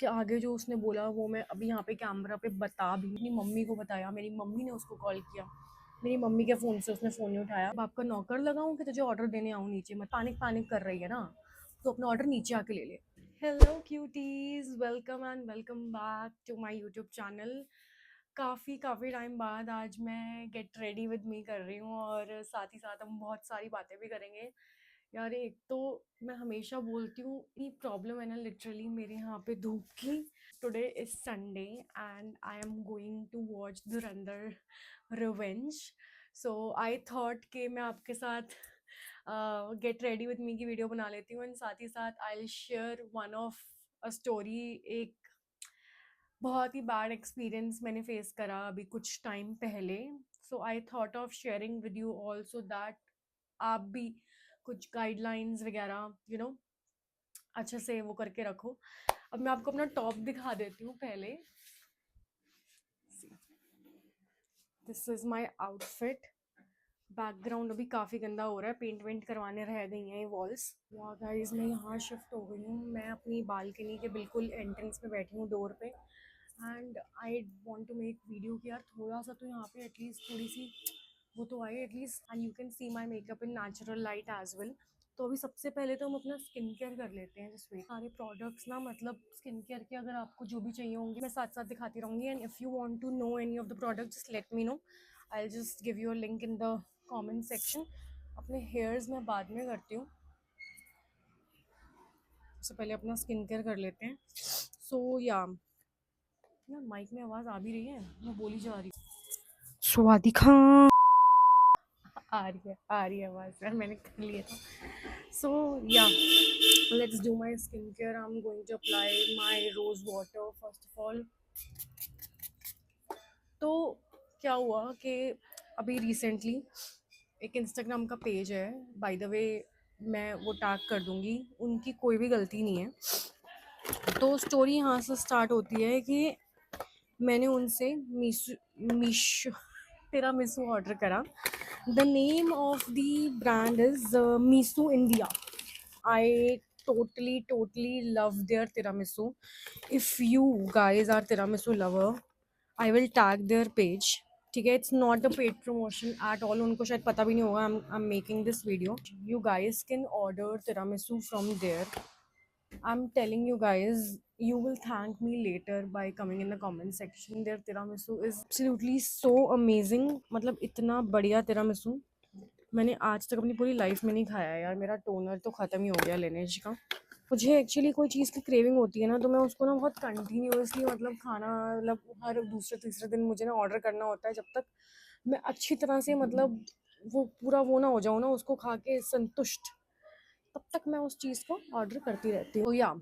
उसके आगे जो उसने बोला वो मैं अभी यहाँ पे कैमरा पे बता भी अपनी मम्मी को बताया। मेरी मम्मी ने उसको कॉल किया, मेरी मम्मी के फ़ोन से उसने फ़ोन नहीं उठाया। अब आपका नौकर लगाऊं कि तुझे ऑर्डर देने आऊँ नीचे? मैं पैनिक पैनिक कर रही है ना, तो अपना ऑर्डर नीचे आके ले ले। Hello cuties, welcome and welcome back to my YouTube channel. काफ़ी टाइम बाद आज मैं गेट रेडी विद मी कर रही हूँ और साथ ही साथ हम बहुत सारी बातें भी करेंगे। यार एक तो मैं हमेशा बोलती हूँ ये प्रॉब्लम है ना, लिटरली मेरे यहाँ पे धूप की। Today is Sunday and I am going to watch Dhurandhar revenge. So I thought कि मैं आपके साथ गेट रेडी विद मी की वीडियो बना लेती हूँ एंड साथ ही साथ I will share one of a story. एक बहुत ही बैड एक्सपीरियंस मैंने फेस करा अभी कुछ टाइम पहले। So I thought of sharing with you also that आप भी कुछ गाइडलाइंस वगैरह अच्छे से वो करके रखो। अब मैं आपको अपना टॉप दिखा देती हूँ पहले। This is my outfit. Background अभी काफ़ी गंदा हो रहा है, पेंट वेंट करवाने रह गई हैं ये वॉल्स। वाह गाइस, मैं यहाँ शिफ्ट हो गई हूँ। मैं अपनी बालकनी के बिल्कुल एंट्रेंस पे बैठी हूँ, डोर पे। And I want to make video कि यार थोड़ा सा तो यहाँ पे एटलीस्ट थोड़ी सी वो तो आए at least, and you can see my makeup in natural light as well. तो अभी सबसे पहले तो हम अपना स्किन केयर कर लेते हैं। जिसमें सारे प्रोडक्ट्स ना, मतलब स्किन केयर के अगर आपको जो भी चाहिए होंगे मैं साथ साथ दिखाती रहूँगी। And if you want to know any of the products just let me know, I just give you a link in the comment section. अपने हेयर्स मैं बाद में करती हूँ, सबसे पहले अपना स्किन केयर कर लेते हैं। सो या यार माइक में आवाज़ आ भी रही है, मैं बोली जा रही हूँ। स्वादिखा आ रही है आवाज़, यार मैंने कर लिया था। So yeah let's do my skin care. I am going to apply my rose water first of all. तो क्या हुआ कि अभी रिसेंटली एक इंस्टाग्राम का पेज है, बाय द वे मैं वो टैग कर दूँगी, उनकी कोई भी गलती नहीं है। तो स्टोरी यहाँ से स्टार्ट होती है कि मैंने उनसे मीशो तिरामिसू ऑर्डर करा। The name of the brand is मीसू India. I totally love their tiramisu. If you guys are tiramisu lover, I will tag their page. ठीक है, it's not a paid promotion at all, उनको शायद पता भी नहीं होगा I am making this video. You guys can order tiramisu from there. I'm telling you guys, you will thank me later by coming in the comment section. Their tiramisu is absolutely so amazing. मतलब इतना बढ़िया tiramisu मैंने आज तक अपनी पूरी life में नहीं खाया यार। मेरा टोनर तो ख़त्म ही हो गया लेनेज का। मुझे एक्चुअली कोई चीज़ की क्रेविंग होती है ना, तो मैं उसको ना बहुत कंटिन्यूअसली मतलब खाना, मतलब हर दूसरे तीसरे दिन मुझे ना ऑर्डर करना होता है, जब तक मैं अच्छी तरह से मतलब वो पूरा वो ना हो जाऊँ ना उसको खा के संतुष्ट, तब तक मैं उस चीज़ को ऑर्डर करती रहती हूँ। या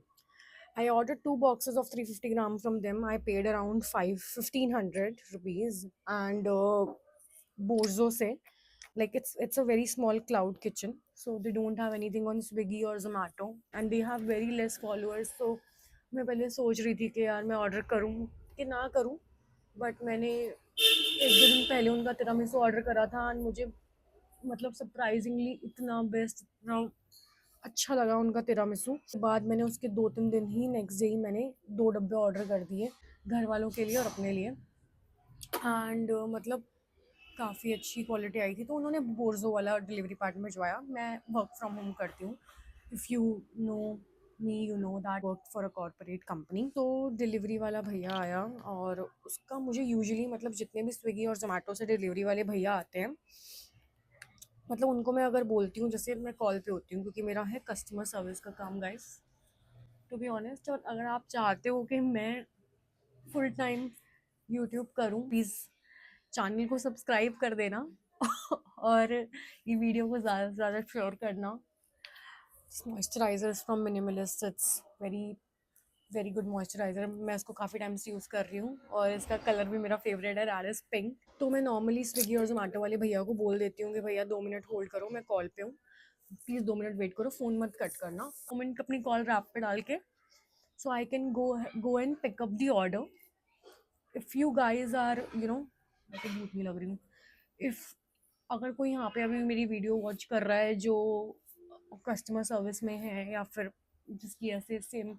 I ordered 2 boxes of 350 gram from them. I paid around 1500 rupees and Borzo se, like it's a very small cloud kitchen, so they don't have anything on Swiggy or Zomato and they have very less followers. So मैं पहले सोच रही थी कि यार मैं order करूँ कि ना करूँ, बट मैंने एक दो दिन पहले उनका तिरामिसू ऑर्डर करा था और मुझे मतलब सरप्राइजिंगली इतना बेस्ट, इतना अच्छा लगा उनका तिरामिसू। बाद मैंने उसके 2-3 दिन ही नेक्स्ट डे ही मैंने 2 डब्बे ऑर्डर कर दिए घर वालों के लिए और अपने लिए। एंड मतलब काफ़ी अच्छी क्वालिटी आई थी। तो उन्होंने बोर्जो वाला डिलीवरी पार्टनर भिजवाया। मैं वर्क फ्रॉम होम करती हूँ, if you know me you know that work for a corporate company. तो डिलीवरी वाला भैया आया और उसका मुझे यूजुअली मतलब जितने भी स्विगी और जोमेटो से डिलीवरी वाले भैया आते हैं, मतलब उनको मैं अगर बोलती हूँ, जैसे मैं कॉल पे होती हूँ क्योंकि मेरा है कस्टमर सर्विस का काम गाइस, टू बी ऑनेस्ट। और अगर आप चाहते हो कि मैं फुल टाइम यूट्यूब करूँ, प्लीज़ चैनल को सब्सक्राइब कर देना और ये वीडियो को ज़्यादा से ज़्यादा शेयर करना। Moisturiser from minimalist, it's very good moisturiser. मैं इसको काफ़ी टाइम से यूज़ कर रही हूँ और इसका कलर भी मेरा फेवरेट है, रेड इज़ पिंक। तो मैं नॉर्मली स्विगी और जोमेटो वाले भैया को बोल देती हूँ कि भैया 2 मिनट होल्ड करो, मैं कॉल पे हूँ, प्लीज़ 2 मिनट वेट करो, फ़ोन मत कट करना। 2 मिनट अपनी कॉल रैप पे डाल के so I can go and pick up the order. If you guys are मैं तो भूत नहीं लग रही हूँ। इफ़ अगर कोई यहाँ पे अभी मेरी वीडियो वॉच कर रहा है जो कस्टमर सर्विस में है या फिर जिसकी ऐसे सेम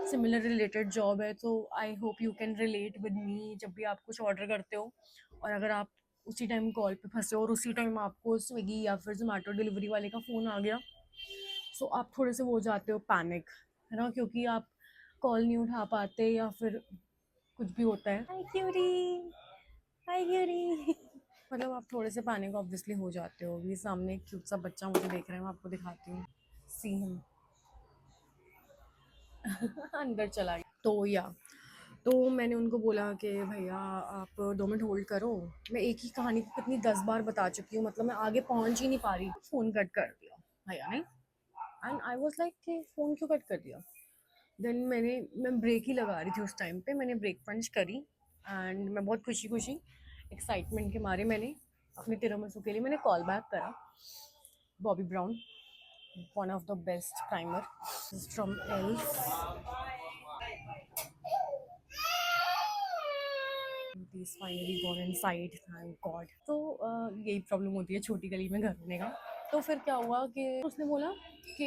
सिमिलर रिलेटेड जॉब है, तो I hope you can relate with me. जब भी आप कुछ ऑर्डर करते हो और अगर आप उसी टाइम कॉल पे फंसे हो और उसी टाइम आपको स्विगी या फिर जोमेटो डिलीवरी वाले का फ़ोन आ गया, सो आप थोड़े से वो हो जाते हो पैनिक, है ना, क्योंकि आप कॉल नहीं उठा पाते या फिर कुछ भी होता है। हाय क्यूरी, हाय क्यूरी। मतलब आप थोड़े से पैनिक ऑब्वियसली हो जाते हो। अभी सामने एक क्यूट सा बच्चा मुझे देख रहा है, मैं आपको दिखाती हूँ। See him. अंदर चला गया। तो मैंने उनको बोला कि भैया आप 2 मिनट होल्ड करो। मैं एक ही कहानी को कितनी 10 बार बता चुकी हूँ, मतलब मैं आगे पहुँच ही नहीं पा रही। फ़ोन कट कर दिया भैया ने। एंड आई वाज लाइक कि फ़ोन क्यों कट कर दिया। देन मैं ब्रेक ही लगा रही थी उस टाइम पे, मैंने ब्रेक पंच करी एंड मैं बहुत खुशी खुशी एक्साइटमेंट के मारे मैंने अपने तिरामिसू के लिए मैंने कॉल बैक करा। Bobby brown, one of the best primer from elf. He's finally gone inside, thank God. तो यही प्रॉब्लम होती है छोटी गली में घर होने का। तो फिर क्या हुआ कि उसने बोला कि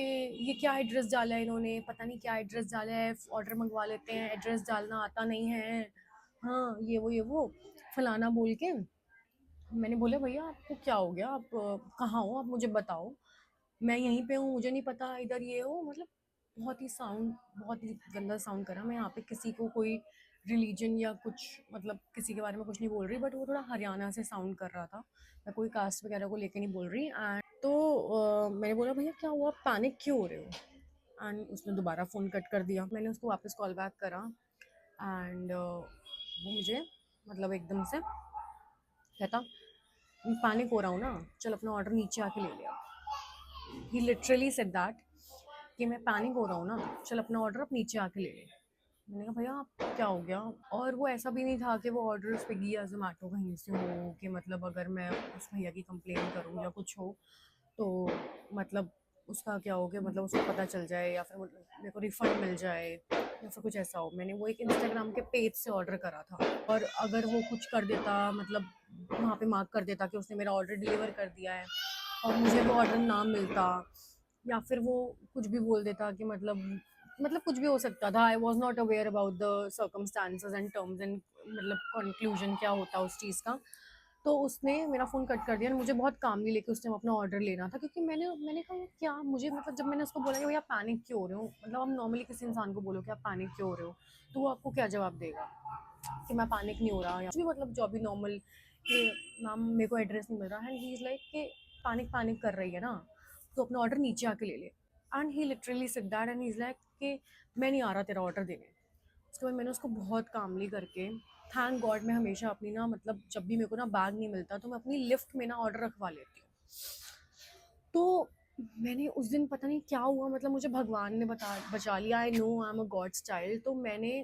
ये क्या एड्रेस डाला है इन्होंने, पता नहीं क्या एड्रेस डाला है, ऑर्डर मंगवा लेते हैं, एड्रेस डालना आता नहीं है, हाँ ये वो फलाना बोल के। मैंने बोला भैया आपको क्या हो गया, आप कहाँ हो, आप मुझे बताओ, मैं यहीं पे हूँ, मुझे नहीं पता इधर ये हो। मतलब बहुत ही गंदा साउंड करा। मैं यहाँ पे किसी को कोई रिलीजन या कुछ मतलब किसी के बारे में कुछ नहीं बोल रही, बट वो थोड़ा हरियाणा से साउंड कर रहा था। मैं कोई कास्ट वगैरह को लेके नहीं बोल रही। एंड तो मैंने बोला भैया क्या हुआ, पैनिक क्यों हो रहे हो। एंड उसने दोबारा फ़ोन कट कर दिया। मैंने उसको वापस कॉल बैक करा एंड वो मुझे मतलब एकदम से कहता मैं पैनिक हो रहा हूँ ना, चल अपना ऑर्डर नीचे आके ले लिया। ही लिटरली सेड दैट कि मैं पैनिक हो रहा हूँ ना, चल अपना ऑर्डर अब नीचे आके ले ले। मैंने कहा भैया आप क्या हो गया। और वो ऐसा भी नहीं था कि वो ऑर्डर स्विगी या जोमेटो कहीं से हो कि मतलब अगर मैं उस भैया की कंप्लेन करूँ या कुछ हो तो मतलब उसका क्या हो कि मतलब उसको पता चल जाए या फिर मतलब मेरे को रिफंड मिल जाए या फिर कुछ ऐसा हो। मैंने वो एक इंस्टाग्राम के पेज से ऑर्डर करा था, और अगर वो कुछ कर देता मतलब वहाँ पे मार्क कर देता कि उसने मेरा ऑर्डर डिलीवर कर दिया है और मुझे वो ऑर्डर ना मिलता, या फिर वो कुछ भी बोल देता कि मतलब कुछ भी हो सकता था। I was not aware about the circumstances and terms and मतलब कंक्लूजन क्या होता उस चीज़ का। तो उसने मेरा फ़ोन कट कर दिया और मुझे बहुत कामली लेके उस टाइम अपना ऑर्डर लेना था, क्योंकि मैंने कहा ये क्या मुझे मतलब जब मैंने उसको बोला कि भैया पैनिक क्यों हो रहे हो, मतलब आप नॉर्मली किसी इंसान को बोलो कि आप पैनिक क्यों हो रहे हो, तो वो आपको क्या जवाब देगा कि मैं पैनिक नहीं हो रहा, या कुछ भी मतलब जो भी नॉर्मल कि मैम मेरे को एड्रेस नहीं मिल रहा। एंड ही इज़ लाइक कि पैनिक कर रही है ना, तो अपना ऑर्डर नीचे आके ले ले। And he literally said that and he is like कि मैं नहीं आ रहा तेरा ऑर्डर देने। उसके बाद मैंने उसको बहुत कामली करके, थैंक गॉड मैं हमेशा अपनी ना मतलब जब भी मेरे को ना बैग नहीं मिलता तो मैं अपनी लिफ्ट में ना ऑर्डर रखवा लेती हूँ। तो मैंने उस दिन पता नहीं क्या हुआ, मतलब मुझे भगवान ने बचा लिया। I know I am a god's child. तो मैंने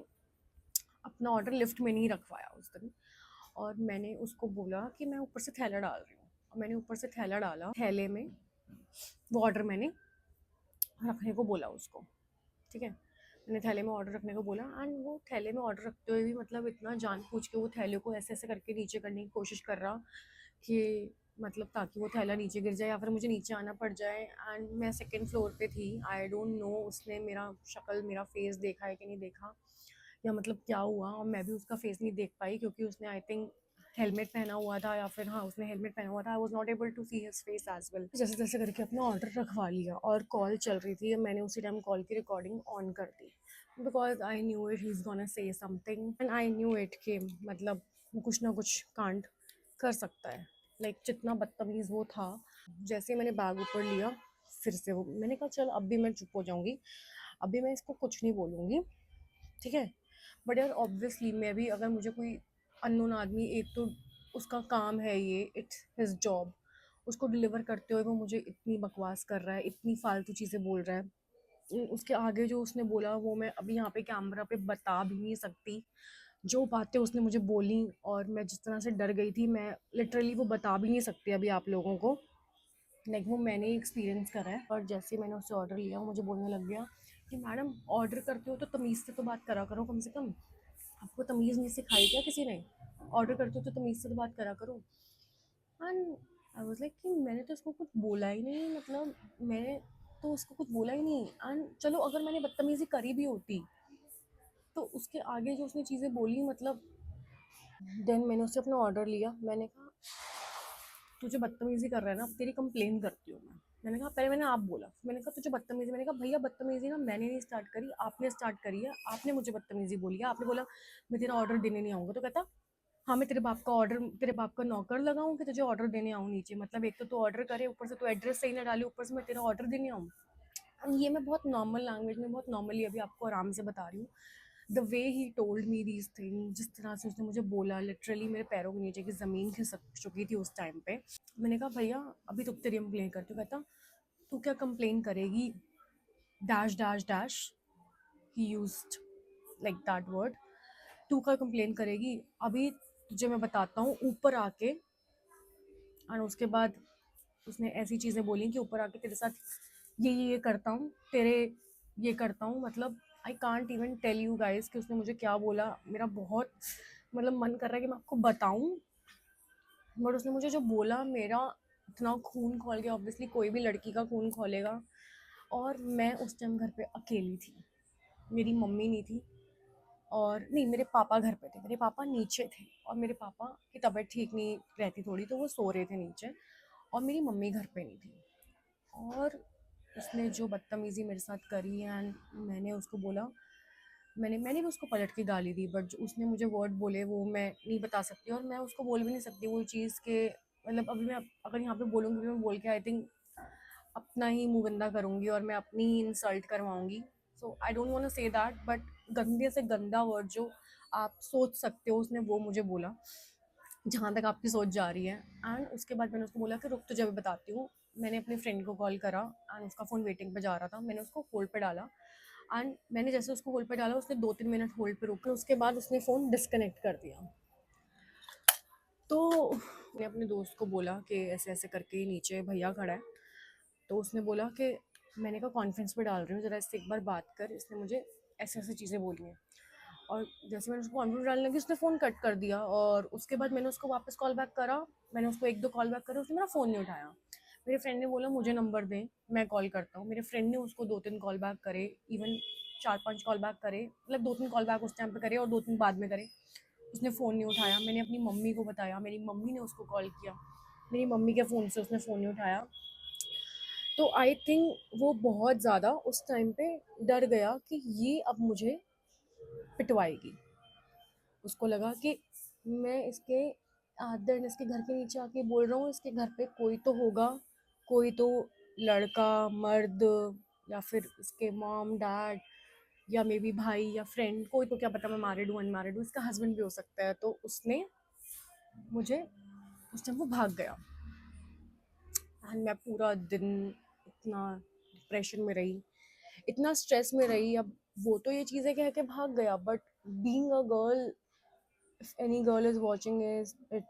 अपना ऑर्डर लिफ्ट में नहीं रखवाया उस दिन, और मैंने उसको बोला कि मैं ऊपर से थैला डाल रही हूँ। और मैंने ऊपर से थैला डाला, थैले में वो ऑर्डर मैंने रखने को बोला उसको, ठीक है। मैंने थैले में ऑर्डर रखने को बोला एंड वो थैले में ऑर्डर रखते हुए भी मतलब इतना जान पूछ के वो थैले को ऐसे ऐसे करके नीचे करने की कोशिश कर रहा कि मतलब ताकि वो थैला नीचे गिर जाए या फिर मुझे नीचे आना पड़ जाए। एंड मैं सेकंड फ्लोर पे थी। आई डोंट नो उसने मेरा शक्ल मेरा फेस देखा है कि नहीं देखा, या मतलब क्या हुआ, और मैं भी उसका फेस नहीं देख पाई क्योंकि उसने आई थिंक हेलमेट पहना हुआ था, या फिर हाँ उसने हेलमेट पहना हुआ था। I was not able to see his face as well. जैसे तैसे करके अपना ऑर्डर रखवा लिया और कॉल चल रही थी। मैंने उसी टाइम कॉल की रिकॉर्डिंग ऑन कर दी because I knew it he is gonna say something and I knew it कि मतलब वो कुछ ना कुछ कांड कर सकता है। लाइक जितना बदतमीज़ वो था। जैसे मैंने बैग ऊपर लिया फिर से वो, मैंने कहा चल अब भी मैं चुप हो जाऊँगी, अभी मैं इसको कुछ नहीं बोलूँगी, ठीक है। बट यार ऑब्वियसली मैं भी अगर मुझे कोई अननोन आदमी, एक तो उसका काम है ये, इट्स हिज जॉब, उसको डिलीवर करते हुए वो मुझे इतनी बकवास कर रहा है, इतनी फालतू चीज़ें बोल रहा है। उसके आगे जो उसने बोला वो मैं अभी यहाँ पे कैमरा पे बता भी नहीं सकती। जो बातें उसने मुझे बोली और मैं जिस तरह से डर गई थी, मैं लिटरली वो बता भी नहीं सकती अभी आप लोगों को। लाइक वो मैंने ही एक्सपीरियंस करा है। और जैसे ही मैंने उससे ऑर्डर लिया वो मुझे बोलने लग गया कि मैडम ऑर्डर करते हो तो तमीज़ से तो बात करा करो, कम से कम आपको तमीज़ नहीं सिखाई क्या किसी ने, ऑर्डर करते हो तो तमीज़ से तो बात करा करो। एंड आई वाज लाइक कि मैंने तो उसको कुछ बोला ही नहीं, मतलब मैंने तो उसको कुछ बोला ही नहीं। एंड चलो अगर मैंने बदतमीज़ी करी भी होती तो उसके आगे जो उसने चीज़ें बोली मतलब, देन मैंने उससे अपना ऑर्डर लिया। मैंने कहा तुझे बदतमीज़ी कर रहा है ना, अब तेरी कंप्लेन करती हूँ मैं। मैंने कहा पहले मैंने आप बोला, मैंने कहा तुझे बदतमीज़ी, मैंने कहा भैया बदतमीज़ी ना मैंने नहीं स्टार्ट करी, आपने स्टार्ट करी है, आपने मुझे बदतमीज़ी बोली है, आपने बोला मैं तेरा ऑर्डर देने नहीं आऊँगा। तो कहता हाँ मैं तेरे बाप का नौकर लगाऊँ कि तुझे ऑर्डर देने आऊँ नीचे, मतलब एक तो तू ऑर्डर करे, ऊपर से तू एड्रेस सही ना डाले, ऊपर से मैं तेरा ऑर्डर देने आऊँ। ये मैं बहुत नॉर्मल लैंग्वेज में, बहुत नॉर्मली अभी आपको आराम से बता रही हूँ। The way he told me these thing, जिस तरह से उसने मुझे बोला, लिटरली मेरे पैरों के नीचे की ज़मीन खिसक चुकी थी उस टाइम पे। मैंने कहा भैया अभी तो तेरी कंप्लेन करती हूँ। कहता तू क्या कंप्लेन करेगी, dash dash dash, he used like that word, तू क्या कंप्लेन करेगी, अभी तुझे मैं बताता हूँ ऊपर आके। और उसके बाद उसने ऐसी चीज़ें बोली कि ऊपर आके तेरे साथ ये करता हूँ, तेरे ये करता हूँ, मतलब I can't even tell you guys कि उसने मुझे क्या बोला। मेरा बहुत मतलब मन कर रहा है कि मैं आपको बताऊँ, बट उसने मुझे जो बोला मेरा इतना खून खोल गया। ऑब्वियसली कोई भी लड़की का खून खोलेगा। और मैं उस टाइम घर पे अकेली थी, मेरी मम्मी नहीं थी, और नहीं मेरे पापा घर पे थे, मेरे पापा नीचे थे, और मेरे पापा की तबीयत ठीक नहीं रहती थोड़ी, तो वो सो रहे थे नीचे, और मेरी मम्मी घर पे नहीं थी। और उसने जो बदतमीज़ी मेरे साथ करी, एंड मैंने उसको बोला, मैंने भी उसको पलट के गाली दी, बट जो उसने मुझे वर्ड बोले वो मैं नहीं बता सकती, और मैं उसको बोल भी नहीं सकती वो चीज़ के, मतलब अभी मैं अगर यहाँ पे बोलूँगी, मैं बोल के आई थिंक अपना ही मुंह गंदा करूँगी और मैं अपनी ही इंसल्ट करवाऊँगी। So I don't want to say that, but गंदे से गंदा वर्ड जो आप सोच सकते हो उसने वो मुझे बोला, जहाँ तक आपकी सोच जा रही है। एंड उसके बाद मैंने उसको बोला कि रुक तुझे अभी बताती हूँ। मैंने अपने फ्रेंड को कॉल करा, एंड उसका फ़ोन वेटिंग पे जा रहा था, मैंने उसको होल्ड पे डाला, एंड मैंने जैसे उसको होल्ड पे डाला उसने 2-3 मिनट होल्ड पे रुका, उसके बाद उसने फ़ोन डिस्कनेक्ट कर दिया। तो मैंने अपने दोस्त को बोला कि ऐसे ऐसे करके नीचे भैया खड़ा है। तो उसने बोला कि मैंने कहा कॉन्फ्रेंस पे डाल रही हूँ, ज़रा इससे एक बार बात कर, इसने मुझे ऐसे ऐसे चीज़ें बोली हैं। और जैसे मैंने उसको कॉन्फ्रेंस डालने लगी उसने फ़ोन कट कर दिया, और उसके बाद मैंने उसको वापस कॉल बैक करा, मैंने उसको 1-2 कॉल बैक करा, उसने मेरा फ़ोन नहीं उठाया। मेरे फ्रेंड ने बोला मुझे नंबर दें, मैं कॉल करता हूँ। मेरे फ्रेंड ने उसको 2-3 कॉल बैक करे, इवन 4-5 कॉल बैक करे, मतलब 2-3 कॉल बैक उस टाइम पे करे और 2-3 बाद में करे। उसने फ़ोन नहीं उठाया। मैंने अपनी मम्मी को बताया, मेरी मम्मी ने उसको कॉल किया, मेरी मम्मी के फ़ोन से उसने फ़ोन नहीं उठाया। तो आई थिंक वो बहुत ज़्यादा उस टाइम पे डर गया कि ये अब मुझे पिटवाएगी। उसको लगा कि मैं इसके देन इसके घर के नीचे आके बोल रहा हूँ, इसके घर पे कोई तो होगा, कोई तो लड़का, मर्द, या फिर इसके मॉम डैड, या मे बी भाई या फ्रेंड, कोई तो, क्या पता मैं मैरिड हूँ अनमैरिड हूँ, इसका हस्बैंड भी हो सकता है। तो उसने मुझे उस टाइम वो भाग गया, एंड मैं पूरा दिन इतना डिप्रेशन में रही, इतना स्ट्रेस में रही। अब वो तो ये चीज़ें कह के भाग गया, but being a girl, if any girl is watching is it,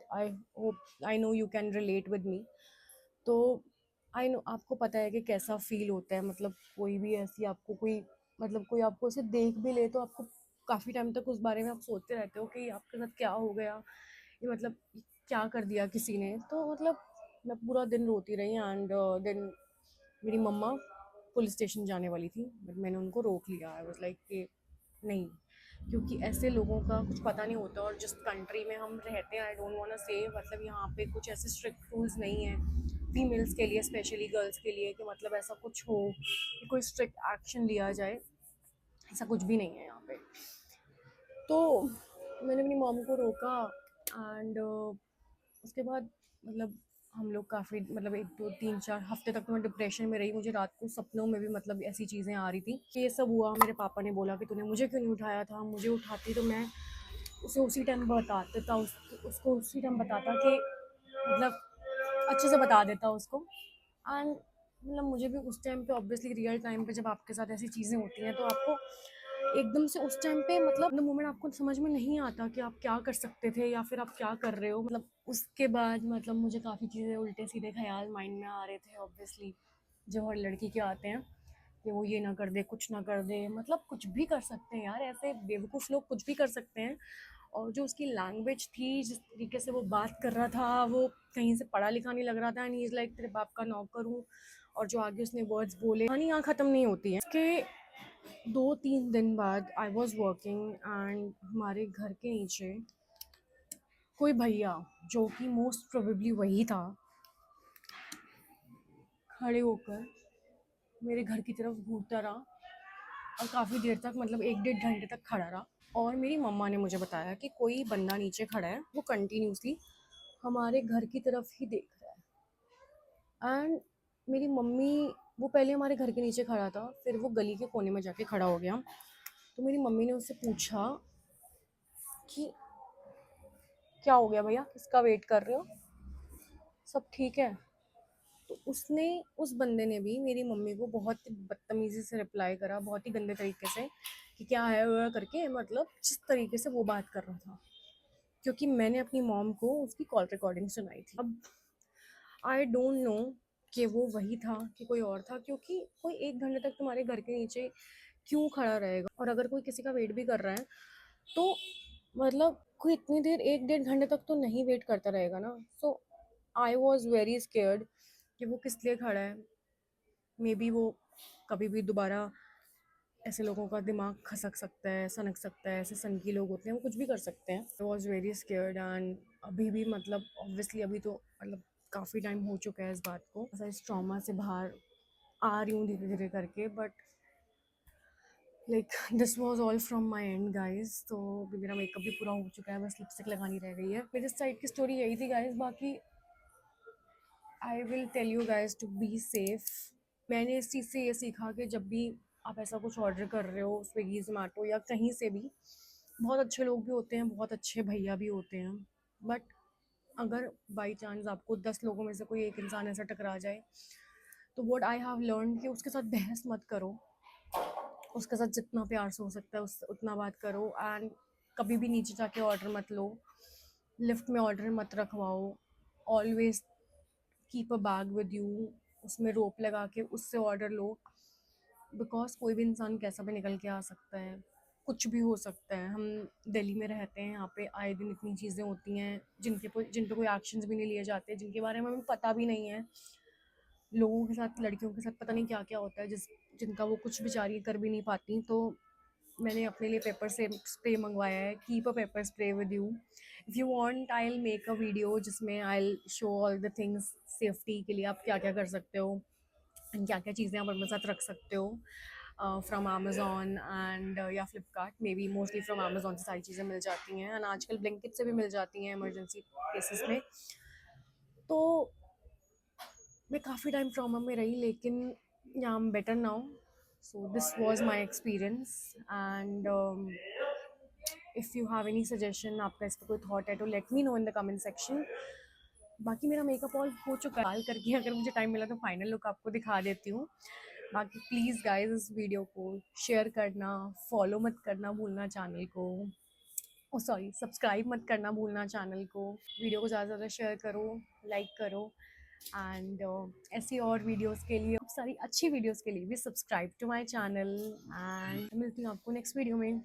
I know you can relate with me। तो आई नो आपको पता है कि कैसा फील होता है, मतलब कोई भी ऐसी आपको कोई, मतलब कोई आपको उसे देख भी ले तो आपको काफ़ी टाइम तक उस बारे में आप सोचते रहते हो कि आपके साथ क्या हो गया, ये मतलब क्या कर दिया किसी ने। तो मतलब मैं पूरा दिन रोती रही, एंड देन मेरी मम्मा पुलिस स्टेशन जाने वाली थी, बट मैंने उनको रोक लिया। आई वाज लाइक कि नहीं, क्योंकि ऐसे लोगों का कुछ पता नहीं होता, और जिस कंट्री में हम रहते हैं, आई डोंट वांट टू से, मतलब यहाँ पे कुछ ऐसे स्ट्रिक्ट रूल्स नहीं हैं फीमेल्स के लिए, स्पेशली गर्ल्स के लिए, कि मतलब ऐसा कुछ हो कि कोई स्ट्रिक्ट एक्शन लिया जाए, ऐसा कुछ भी नहीं है यहाँ पे। तो मैंने अपनी मॉम को रोका, एंड उसके बाद मतलब हम लोग काफ़ी, मतलब 1-2-3-4 हफ्ते तक तो मैं डिप्रेशन में रही। मुझे रात को सपनों में भी मतलब ऐसी चीज़ें आ रही थी। ये सब हुआ, मेरे पापा ने बोला कि तूने मुझे क्यों नहीं उठाया था, मुझे उठाती तो मैं उसे उसी टाइम बता देता, उसको उसी टाइम बताता कि मतलब अच्छे से बता देता उसको। एंड मतलब मुझे भी उस टाइम पे, ऑब्वियसली रियल टाइम पे जब आपके साथ ऐसी चीज़ें होती हैं तो आपको एकदम से उस टाइम पे, मतलब द मोमेंट आपको समझ में नहीं आता कि आप क्या कर सकते थे या फिर आप क्या कर रहे हो। मतलब उसके बाद मतलब मुझे काफ़ी चीज़ें उल्टे सीधे ख्याल माइंड में आ रहे थे, ऑब्वियसली जो हर लड़की के आते हैं, कि वो ये ना कर दे, कुछ ना कर दे, मतलब कुछ भी कर सकते हैं यार, ऐसे बेवकूफ़ लोग कुछ भी कर सकते हैं। और जो उसकी लैंग्वेज थी, जिस तरीके से वो बात कर रहा था, वो कहीं से पढ़ा लिखा नहीं लग रहा था, एंड ही इज़ लाइक तेरे बाप का नौकर हूँ। और जो आगे उसने वर्ड्स बोले, कहानी यहाँ ख़त्म नहीं होती है। उसके 2-3 दिन बाद आई वॉज वर्किंग एंड हमारे घर के नीचे कोई भैया, जो कि मोस्ट प्रोबेबली वही था, खड़े होकर मेरे घर की तरफ घूरता रहा और काफ़ी देर तक, मतलब 1-1.5 घंटे तक खड़ा रहा। और मेरी मम्मा ने मुझे बताया कि कोई बंदा नीचे खड़ा है, वो कंटिन्यूसली हमारे घर की तरफ ही देख रहा है। एंड मेरी मम्मी, वो पहले हमारे घर के नीचे खड़ा था, फिर वो गली के कोने में जाके खड़ा हो गया। तो मेरी मम्मी ने उससे पूछा कि क्या हो गया भैया, किसका वेट कर रहे हो, सब ठीक है? तो उसने, उस बंदे ने भी मेरी मम्मी को बहुत बदतमीजी से रिप्लाई करा, बहुत ही गंदे तरीके से, कि क्या है वो करके, मतलब जिस तरीके से वो बात कर रहा था, क्योंकि मैंने अपनी मॉम को उसकी कॉल रिकॉर्डिंग सुनाई थी। अब आई डोंट नो कि वो वही था कि कोई और था, क्योंकि कोई 1 घंटे तक तुम्हारे घर के नीचे क्यों खड़ा रहेगा? और अगर कोई किसी का वेट भी कर रहा है, तो मतलब कोई इतनी देर 1-1.5 घंटे तक तो नहीं वेट करता रहेगा ना। सो आई वॉज वेरी स्केयर्ड कि वो किस लिए खड़ा है। मे बी वो कभी भी दोबारा, ऐसे लोगों का दिमाग खसक सकता है, सनक सकता है, ऐसे सनकी लोग होते हैं, वो कुछ भी कर सकते हैं। I was very scared and अभी भी, मतलब ऑब्वियसली अभी तो, मतलब काफ़ी टाइम हो चुका है इस बात को, ऐसा इस ट्रॉमा से बाहर आ रही हूँ धीरे धीरे करके। But like this was all from my and guys. तो अभी मेरा मेकअप भी पूरा हो चुका है, बस लिपस्टिक लगानी रह गई है। मेरी साइड की स्टोरी यही थी गाइज, बाकी I will tell you guys to be safe. मैंने इस चीज़ से ये सीखा कि जब भी आप ऐसा कुछ ऑर्डर कर रहे हो स्विगी जोमेटो या कहीं से भी, बहुत अच्छे लोग भी होते हैं, बहुत अच्छे भैया भी होते हैं, बट अगर बाई चांस आपको 10 लोगों में से कोई एक इंसान ऐसा टकरा जाए, तो व्हाट आई हैव लर्न कि उसके साथ बहस मत करो, उसके साथ जितना प्यार से हो सकता है उस उतना बात करो। एंड कभी भी नीचे जाके ऑर्डर मत लो, लिफ्ट में ऑर्डर मत रखवाओ, always keep a bag with you, उसमें रोप लगा के उससे ऑर्डर लो, बिकॉज कोई भी इंसान कैसा भी निकल के आ सकता है, कुछ भी हो सकता है। हम दिल्ली में रहते हैं, यहाँ पे आए दिन इतनी चीज़ें होती हैं जिन पे कोई एक्शंस भी नहीं लिए जाते, जिनके बारे में हमें पता भी नहीं है। लोगों के साथ, लड़कियों के साथ पता नहीं क्या क्या होता है, जिनका वो कुछ बेचारी कर भी नहीं पाती। तो मैंने अपने लिए पेपर से स्प्रे मंगवाया है, keep a pepper spray with you. If you want I will make a video जिसमें I will show all the things, safety के लिए आप क्या क्या कर सकते हो, क्या क्या चीज़ें आप अपने साथ रख सकते हो, फ्रॉम अमेज़ॉन एंड या Flipkart. May be mostly from Amazon से सारी चीज़ें मिल जाती हैं, एंड आजकल ब्लिंकिट से भी मिल जाती हैं इमरजेंसी केसेस में। तो मैं काफ़ी टाइम ट्रॉमा में रही, लेकिन या I am better now. So this was my experience and if you have any suggestion, आपका इस पर कोई थॉट है, तो late me no in the comment section. बाकी मेरा मेकअप ऑल हो चुका है, बाल करके अगर मुझे टाइम मिला तो फाइनल लुक आपको दिखा देती हूँ। बाकी प्लीज़ गाइज इस वीडियो को शेयर करना, फॉलो मत करना भूलना चैनल को, ओ सॉरी सब्सक्राइब मत करना भूलना चैनल को। वीडियो को ज़्यादा से ज़्यादा शेयर करो, लाइक करो, एंड ऐसी और वीडियोस के लिए, सारी अच्छी वीडियोस के लिए भी subscribe to my channel. And मिलती हूँ आपको नेक्स्ट वीडियो में।